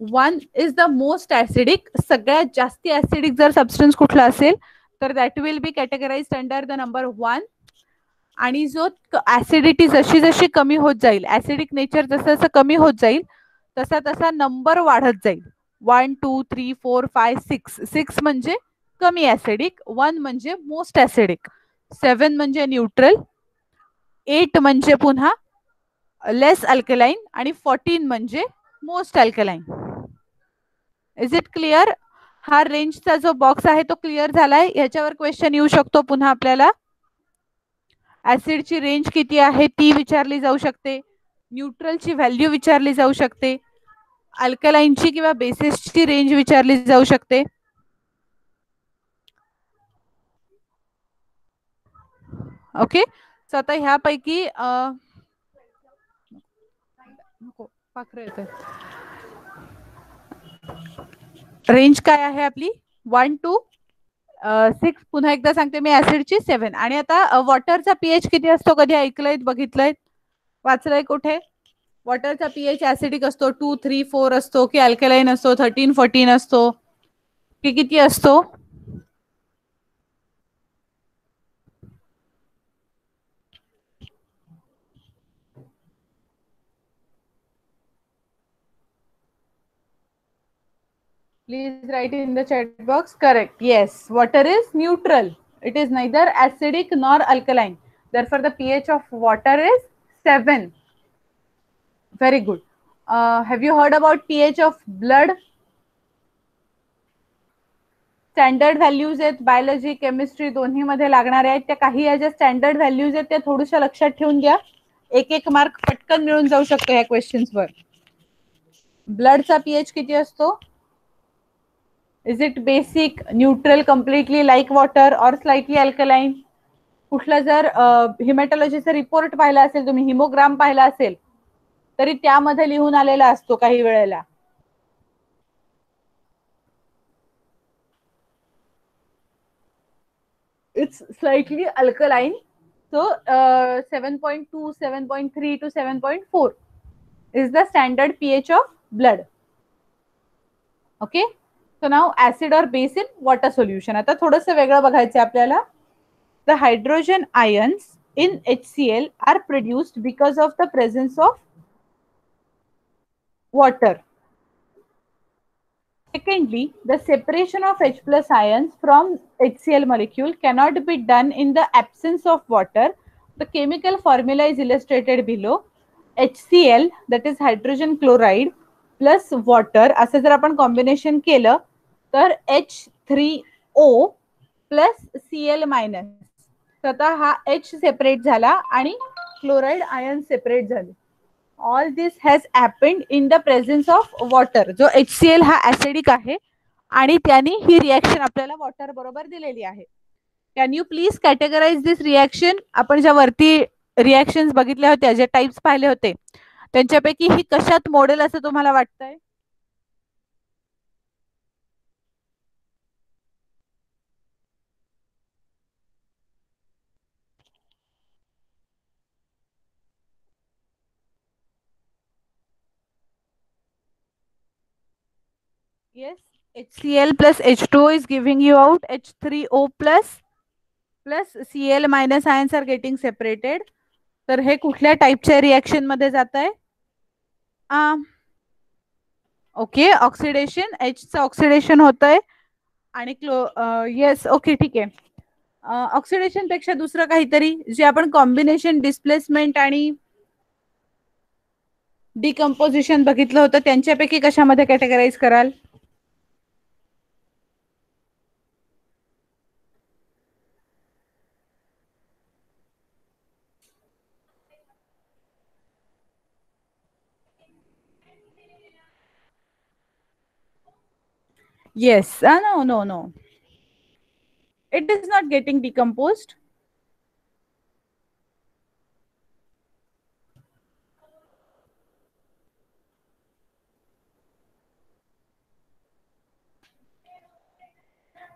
One is the most acidic. सगळ्यात जास्ती acidic जर substance कुठला असेल तर that will be categorized under the number 1. आणि जो acidity जशी जशी कमी होत जाईल, ऍसिडिक नेचर जसं जसं कमी होत जाईल तसा तसा नंबर वाढत जाईल. 1 2 3 4 5 6. 6 म्हणजे कमी ऍसिडिक, 1 म्हणजे मोस्ट ऍसिडिक, 7 म्हणजे न्यूट्रल, 8 म्हणजे पुन्हा लेस अल्कलाइन आणि 14 म्हणजे most alkaline. Is it clear? हा रेंजचा जो बॉक्स आहे तो क्लिअर झालाय. याच्यावर क्वेश्चन येऊ शकतो पुन्हा आपल्याला. ऍसिडची रेंज किती आहे ती विचारली जाऊ शकते, न्यूट्रलची व्हॅल्यू विचारली जाऊ शकते, अल्कलाइनची किंवा बेसिसची रेंज विचारली जाऊ शकते. ओके. सो आता ह्यापैकी रेंज काय आहे आपली? 1 to 6 पुन्हा एकदा सांगते मी ऍसिडची 7 आणि आता वॉटरचा पीएच किती असतो कधी ऐकलंय बघितलंय वाचलंय कुठे वॉटरचा पीएच ऍसिडिक असतो 2, 3, 4 असतो की अल्कलाईन असतो 13, 14 असतो की किती असतो Please write in the chat box. Correct. Yes. Water is neutral. It is neither acidic nor alkaline. Therefore, the pH of water is 7. Very good. Have you heard about pH of blood? Standard values आहेत biology chemistry दोन्ही मध्ये लागणाऱ्या आहेत त्या काही या ज्या standard values आहेत त्या थोड्याशा लक्षात ठेवून घ्या एक एक मार्क पटकन मिळून जाऊ शकतो या क्वेश्चन्स वर ब्लडचा पीएच किती असतो is it basic neutral completely like water और स्लाइटली अल्कलाइन कुठला जर हिमॅटॉलॉजीचा रिपोर्ट पाहिला असेल तुम्ही हिमोग्राम पाहिला असेल तरी त्यामध्ये लिहून आलेला असतो काही वेळेला it's slightly alkaline. So 7.2, 7.3 to 7.4 is the standard pH of blood. Okay. So now acid or base in water solution. आता थोडंसं वेगळं बघायचं आपल्याला. The hydrogen ions in HCl are produced because of the presence of water. Secondly, the separation of H plus ions from HCl molecule cannot be done in the absence of water. The chemical formula is illustrated below. HCl, that is hydrogen chloride plus water, असं जर आपण combination केलं तर H3O plus Cl minus. स्वतः हा H separate झाला आणि chloride ion separate झाले. All this has happened in the presence of water. जो HCl हा ऍसिडिक आहे आणि त्यांनी ही रिएक्शन आपल्याला वॉटर बरोबर दिलेली आहे. Can you please categorise this reaction आपण ज्या वरती रिएक्शन्स बघितल्या होत्या जे टाइप्स पाहिले होते त्यांच्यापैकी ही कशात मॉडेल असं तुम्हाला वाटतंय Yes, HCl plus H2O is giving you out H3O plus Cl minus ions are getting separated. तर हे कुठल्या टाइपच्या रिएक्शन मध्ये जात आहे ओके ऑक्सिडेशन Hचं ऑक्सिडेशन होत आहे आणि येस ओके ठीक आहे ऑक्सिडेशन पेक्षा दुसरं काहीतरी जे आपण कॉम्बिनेशन डिस्प्लेसमेंट आणि डिकम्पोजिशन बघितलं होतं त्यांच्यापैकी कशामध्ये कॅटेगराइज कराल Yes. No. It is not getting decomposed.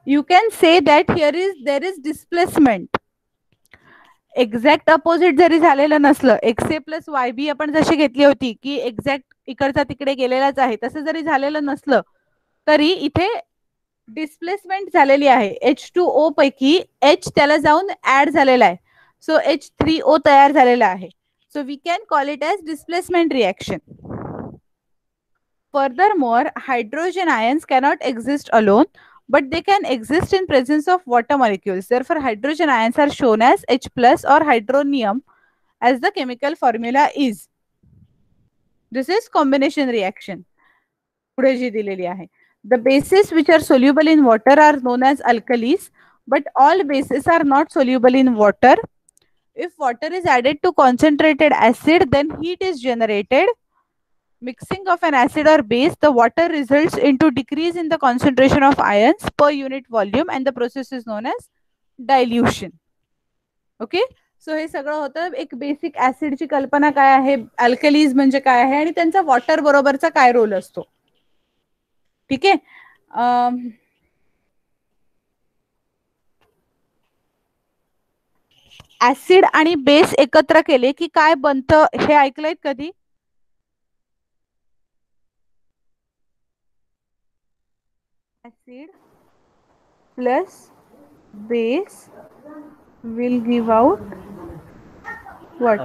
You can say that there is displacement. Exact opposite जरी झालेलं नसलं एक्स ए प्लस वाय बी आपण जशी घेतली होती की एक्झॅक्ट इकडचा तिकडे गेलेलाच आहे तसं जरी झालेलं नसलं तरी इथे डिस्प्लेसमेंट झालेली आहे H2O पैकी H त्याला जाऊन ऍड झालेला आहे सो H3O तयार झालेला आहे so we can call it as displacement reaction Furthermore, hydrogen ions cannot exist alone, but they can exist in presence of water molecules. Therefore, hydrogen ions are shown as H plus or hydronium as the chemical formula is. This is combination reaction. The bases which are soluble in water are known as alkalis, but all bases are not soluble in water. If water is added to concentrated acid, then heat is generated. Mixing of an acid or base, the water results into decrease in the concentration of ions per unit volume and the process is known as dilution. Okay. So हे सगळं होतं एक basic ऍसिडची कल्पना काय आहे alkalis म्हणजे काय आहे आणि त्यांचा वॉटर बरोबरचा काय रोल असतो ठीक आहे ऍसिड आणि बेस एकत्र केले की काय बनतं हे ऐकलंय कधी? Acid plus base will give out what?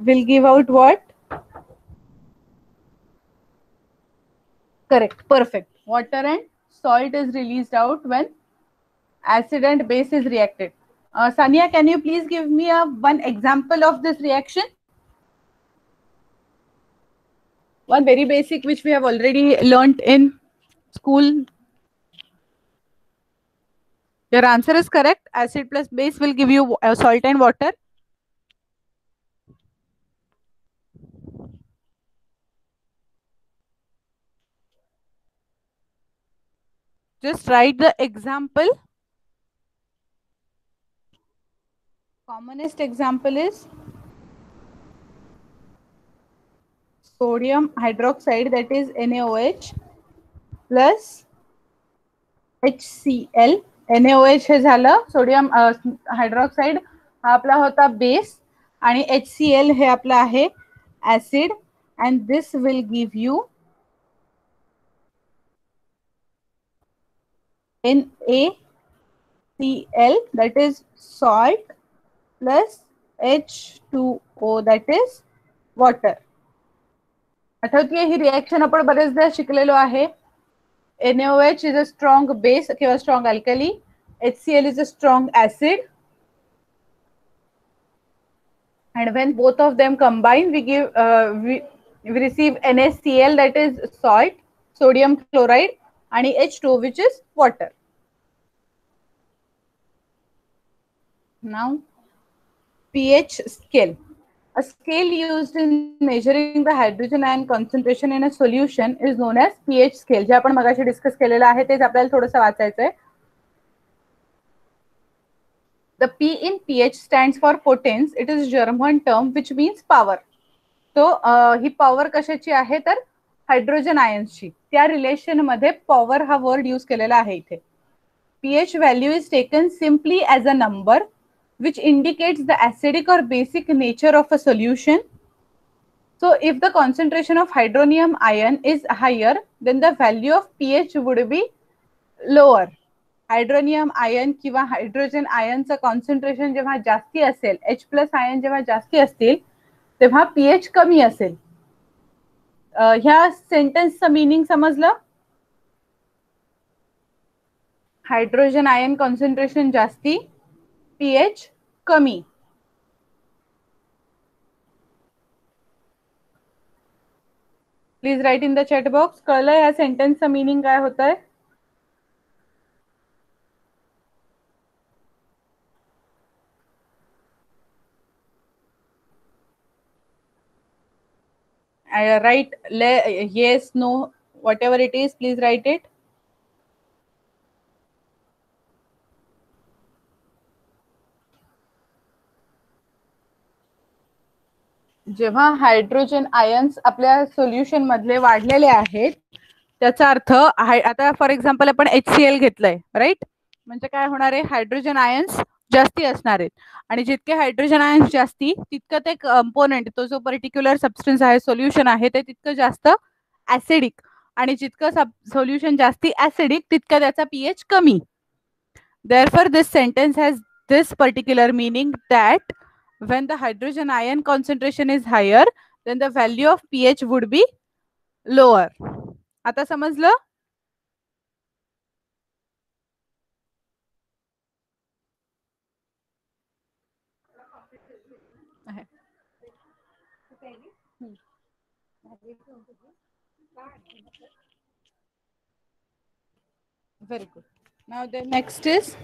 Will give out what? Correct. Perfect. Water and salt is released out when acid and base is reacted. Sania, can you please give me one example of this reaction? One very basic which we have already learnt in school. Your answer is correct. Acid plus base will give you salt and water. Just write the example. Commonest example is sodium hydroxide, that is NaOH, plus HCl. NaOH हे झालं sodium hydroxide हा आपला होता base आणि HCl हे आपला आहे acid and this will give you NaCl, that is salt, plus H2O, that is water. आठवतीये ही रिएक्शन आपण बरेचदा शिकलेलो आहे. NaOH is a strong base किंवा strong alkali. HCl is a strong acid. And when both of them combine, we give we receive NaCl, that is salt, sodium chloride, and H2O, which is water. Now, pH scale. A scale used in measuring the hydrogen ion concentration in a solution is known as pH scale. जे आपण मगाशी discuss केलेलं आहे तेच आपल्याला थोडंसं वाचायचं आहे. The P in pH stands for potence. It is German term which means power. So he power कशाची आहे तर हायड्रोजन आयन्सची. त्या रिलेशन मध्ये पॉवर हा वर्ड यूज केलेला आहे इथे. pH value is taken simply as a number which indicates the acidic or basic nature of a solution. So if the concentration of hydronium ion is higher, then the value of pH would be lower. Hydronium ion किंवा hydrogen आयनचं concentration जेव्हा जास्ती असेल, H plus ion जेव्हा जास्ती असतील तेव्हा pH कमी असेल. ह्या सेंटेन्सचं मीनिंग समजलं? हायड्रोजन आयन कॉन्सन्ट्रेशन जास्ती, पीएच कमी. Please write in the chat box. कळलं ह्या सेंटेन्सचं मीनिंग काय होत आहे? Write yes, no, whatever it is, please write it. जेव्हा हायड्रोजन आयन्स आपल्या सोल्युशन मधले वाढलेले आहेत त्याचा अर्थ आता फॉर एक्झाम्पल आपण HCl घेतलंय राईट, म्हणजे काय होणार आहे, हायड्रोजन आयन्स जास्ती असणार आहेत आणि जितके हायड्रोजन आयन्स जास्ती तितकं ते कंपोनेंट, तो जो पर्टिक्युलर सबस्टन्स आहे, सोल्युशन आहे, ते तितकं जास्त ऍसिडिक आणि जितकं सोल्युशन जास्ती ऍसिडिक तितकं त्याचा पीएच कमी. Therefore this sentence has this particular meaning that when the hydrogen ion concentration is higher, then the value of pH would be lower. आता समजलं? Very good. Now the next is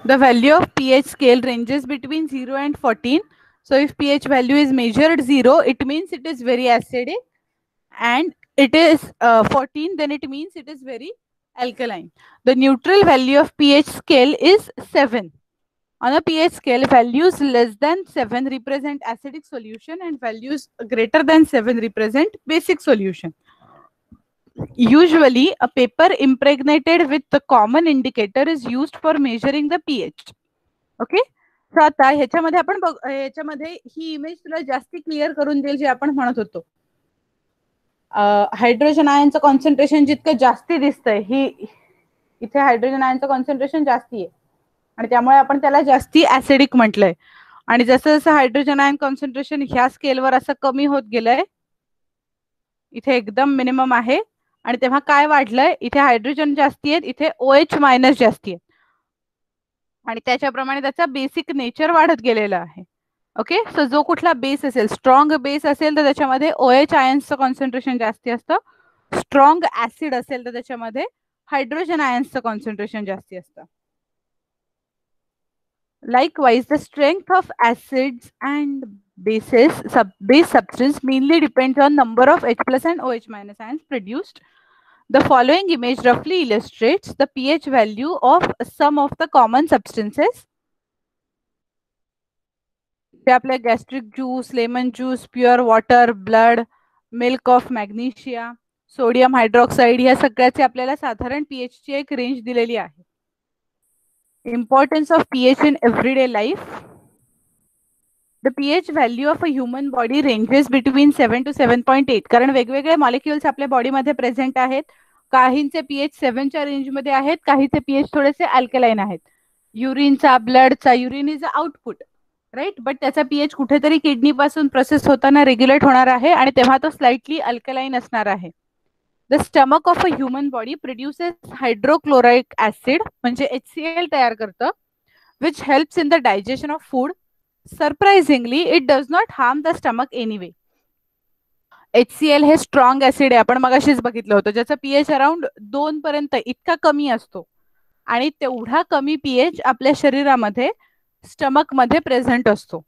the value of pH scale ranges between 0 and 14. So if pH value is measured 0, it means it is very acidic, and it is 14, then it means it is very alkaline. The neutral value of pH scale is 7. On a pH scale, values less than 7 represent acidic solution and values greater than 7 represent basic solution. Usually, a paper impregnated with the common indicator is used for measuring the pH. Okay. So आता ह्याच्यामध्ये आपण ह्याच्यामध्ये ही image तुला जास्ती clear करून देईल जे आपण म्हणत होतो. हायड्रोजन आयनचं कॉन्सन्ट्रेशन जितकं जास्ती दिसतंय ही इथे हायड्रोजन आयनचं कॉन्सन्ट्रेशन जास्ती आहे आणि त्यामुळे आपण त्याला जास्ती ऍसिडिक म्हटलंय. आणि जसं जसं हायड्रोजन आयन कॉन्सन्ट्रेशन ह्या स्केलवर असं कमी होत गेलंय, इथे एकदम मिनिमम आहे आणि तेव्हा काय वाढलंय, इथे हायड्रोजन जास्ती आहेत, इथे OH मायनस जास्ती आहे आणि त्याच्याप्रमाणे त्याचा बेसिक नेचर वाढत गेलेला आहे. ओके. सो जो कुठला बेस असेल, स्ट्रॉंग बेस असेल तर त्याच्यामध्ये OH आयन्सचं कॉन्सन्ट्रेशन जास्ती असतं. स्ट्रॉंग ऍसिड असेल तर त्याच्यामध्ये हायड्रोजन आयन्सचं कॉन्सन्ट्रेशन जास्ती असतं. Likewise, the strength of acids and bases, base substance mainly depends on number of H plus and OH minus ions produced. The following image roughly illustrates the pH value of some of the common substances. Gastric juice, lemon juice, pure water, blood, milk of magnesia, sodium hydroxide या सगळ्याचे आपल्याला साधारण pH ची एक range दिलेली आहे. Importance of pH in everyday life. The pH value of a human body ranges between 7 to 7.8. कारण वेगवेगळे मॉलिक्युल्स आपल्या बॉडीमध्ये प्रेझेंट आहेत. काहींचे pH 7 च्या रेंज मध्ये आहेत, काहींचे pH थोडेसे अल्कलाइन आहेत. युरिनचा, ब्लडचा, urine is output, right, but त्याचा pH कुठेतरी किडनी पासून प्रोसेस होताना रेग्युलेट होणार आहे आणि तेव्हा तो स्लाइटली अल्कलाइन असणार आहे. The stomach of a human body produces hydrochloric acid, म्हणजे HCl तयार करतं, which helps in the digestion of food. Surprisingly, it does not harm the stomach anyway. HCl हे स्ट्रॉंग ऍसिड आहे, आपण मगाशीच बघितलं होतं, ज्याचा pH अराउंड 2 पर्यंत इतका कमी असतो आणि तेवढा कमी pH आपल्या शरीरामध्ये स्टमक मध्ये प्रेझेंट असतो.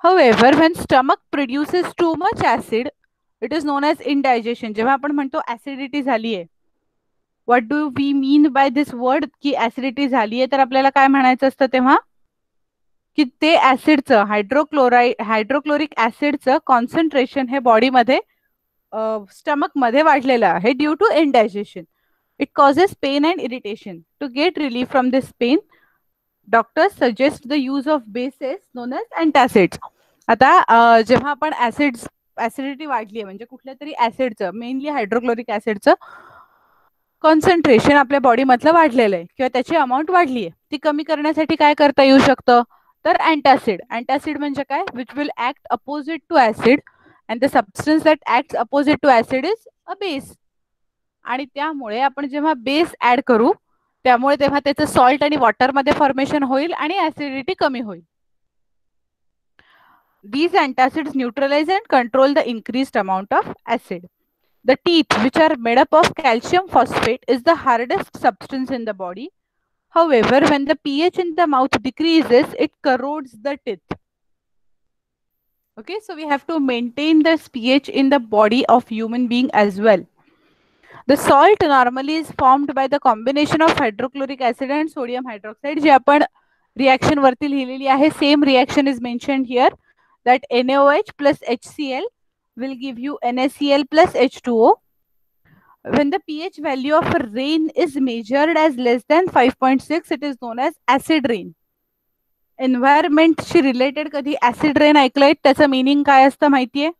However, when stomach produces too much acid, it is known as indigestion. जेव्हा आपण म्हणतो ऍसिडिटी झाली आहे, what do we mean by this word की ऍसिडिटी झाली आहे, तर आपल्याला काय म्हणायचं असतं तेव्हा की ते ऍसिडचं हायड्रोक्लोरिक ऍसिडचं कॉन्सन्ट्रेशन हे बॉडीमध्ये स्टमक मध्ये वाढलेलं आहे due to indigestion. It causes pain and irritation. To get relief from this pain, doctors suggest the use of bases known as antacids. आता जेव्हा आपण ऍसिडिटी वाढली आहे म्हणजे कुठल्या तरी ऍसिडचं, मेनली हायड्रोक्लोरिक ऍसिडचं कॉन्सन्ट्रेशन आपल्या बॉडी मधलं वाढलेलं आहे किंवा त्याची अमाऊंट वाढली आहे, ती कमी करण्यासाठी काय करता येऊ शकतं, तर अँटासिड. अँटासिड म्हणजे काय, which will act opposite to acid and the substance that act opposite to acid is a base. आणि त्यामुळे आपण जेव्हा बेस ऍड करू त्यामुळे तेव्हा त्याचं सॉल्ट आणि वॉटर मध्ये फॉर्मेशन होईल आणि ऍसिडिटी कमी होईल. These antacids neutralize and control the increased amount of acid. The teeth, which are made up of calcium phosphate, is the hardest substance in the body. However, when the pH in the mouth decreases, it corrodes the teeth. Okay, so we have to maintain this pH in the body of human being as well. The salt normally is formed by the combination of hydrochloric acid and sodium hydroxide. जे आपण reaction वरती लिहिलेली आहे, same reaction is mentioned here. That NaOH plus HCl will give you NaCl plus H2O. When the pH value of rain is measured as less than 5.6, it is known as acid rain. Environment she related कधी acid rain ऐकलंय, त्याचं meaning काय असतं माहितीये?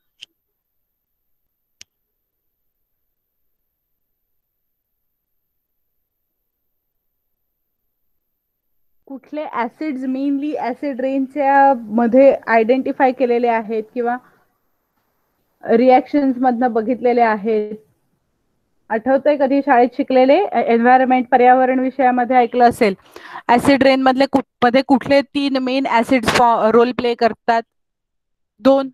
कुठले acids mainly acid रेनच्या मध्ये identify केलेले आहेत किंवा रिएक्शन्स मधनं बघितलेले आहेत? आठवतंय कधी शाळेत शिकलेले एन्व्हायरमेंट पर्यावरण विषयामध्ये ऐकलं असेल, ऍसिड रेन मध्ये कुठले 3 मेन ऍसिड्स रोल प्ले करतात? 2.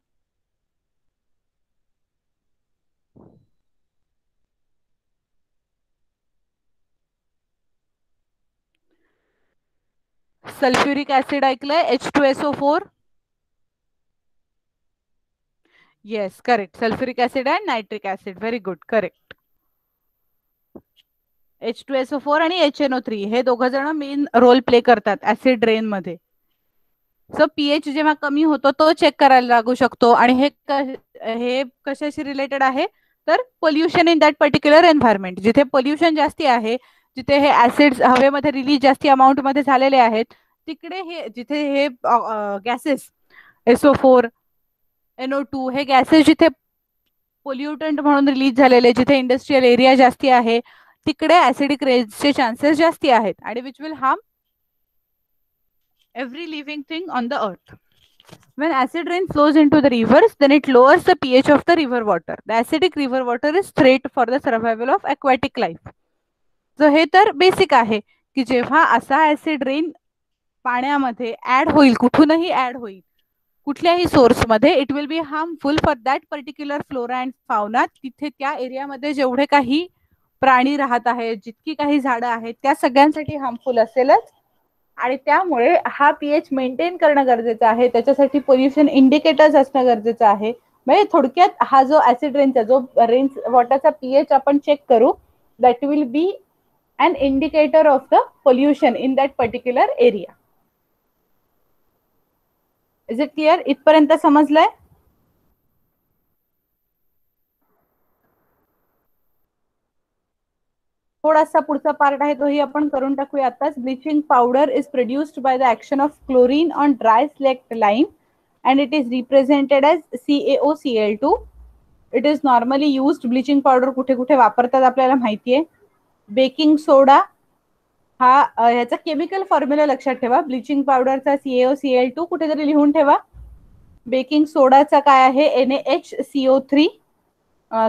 सल्फ्युरिक ऍसिड ऐकलंय, H2SO4. Yes, correct. Sulphuric acid and nitric acid. Very good, correct. H2SO4 आणि HNO3 हे दोघं जण मेन रोल प्ले करतात ऍसिड रेन मध्ये. सो पीएच जेव्हा कमी होतो तो चेक करायला लागू शकतो आणि हे कशाशी रिलेटेड आहे, तर pollution in that particular environment, जिथे पोल्युशन जास्ती आहे, जिथे हे ऍसिड्स हवेमध्ये रिलीज जास्ती अमाऊंट मध्ये झालेले आहेत, तिकडे हे जिथे हे गॅसेस SO4 NO2 हे गॅसेस जिथे पोल्युटंट म्हणून रिलीज झालेले, जिथे इंडस्ट्रियल एरिया जास्ती आहे, तिकडे ऍसिडिक रेजचे चान्सेस जास्ती आहेत आणि which will harm every living thing on the earth. When acid rain flows into the rivers, then it lowers the pH of the river water. The acidic river water is threat for the survival of aquatic life. So हे तर basic आहे की जेव्हा असा acid rain पाण्यामध्ये add होईल, कुठूनही add होईल, कुठल्याही सोर्समध्ये, it will be harmful for that particular flora and fauna. तिथे त्या एरियामध्ये जेवढे काही प्राणी राहत आहेत, जितकी काही झाडं आहेत, त्या सगळ्यांसाठी हार्मफुल असेलच. आणि त्यामुळे हा पीएच मेंटेन करणं गरजेचं आहे. त्याच्यासाठी पोल्युशन इंडिकेटर्स असणं गरजेचं आहे. म्हणजे थोडक्यात हा जो ऍसिड रेनचा जो रेन वॉटरचा पीएच आपण चेक करू, that will be an indicator of the pollution in that particular area. Is it clear? इथपर्यंत समजलंय? थोडासा पुढचा पार्ट आहे तोही आपण करून टाकूया आताच. Bleaching powder is produced by the action of chlorine on dry slaked lime and it is represented as CaOCl2. It is normally used. Bleaching powder कुठे कुठे वापरतात आपल्याला माहितीये. बेकिंग सोडा हा याचा केमिकल फॉर्म्युला लक्षात ठेवा. ब्लिचिंग पावडरचा CaOCl2 कुठेतरी लिहून ठेवा. बेकिंग सोडाचा काय आहे? NaHCO3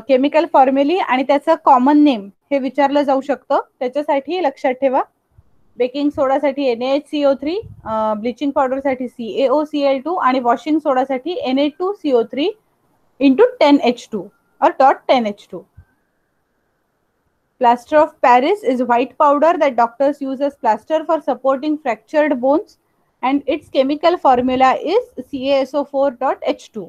केमिकल फॉर्म्युली आणि त्याचं कॉमन नेम हे विचारलं जाऊ शकतं, त्याच्यासाठी लक्षात ठेवा. बेकिंग सोडासाठी NaHCO3, ब्लिचिंग पावडरसाठी CaOCl2 आणि washing सोडासाठी Na2CO3 into 10H2 or .10H2. Plaster of Paris is white powder that doctors use as plaster for supporting fractured bones and its chemical formula is CaSO4.H2.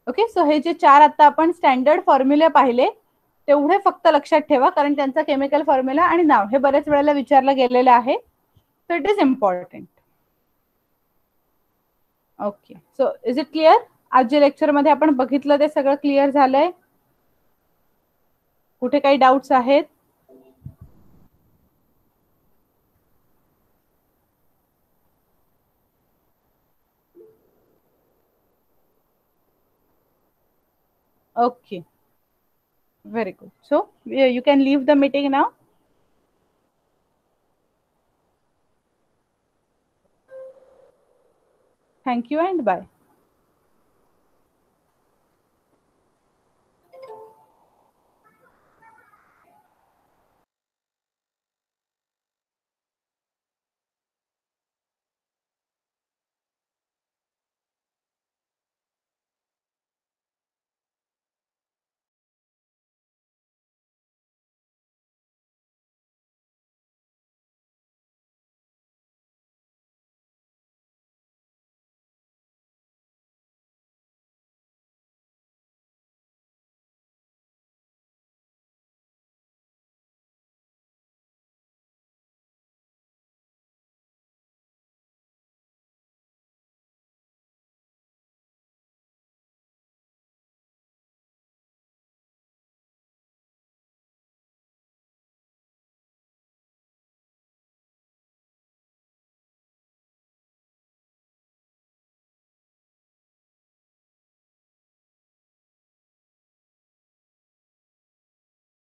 Okay, so हे जे चार आता आपण standard फॉर्म्युले पाहिले तेवढे फक्त लक्षात ठेवा, कारण त्यांचा केमिकल फॉर्म्युला आणि नाव हे बऱ्याच वेळेला विचारलं गेलेलं आहे. So it is important. Okay, so is it clear? आज जे लेक्चर मध्ये आपण बघितलं ते सगळं क्लिअर झालंय? कुठे काही डाऊट्स आहेत? Okay, very good. So you can leave the meeting now. Thank you and bye.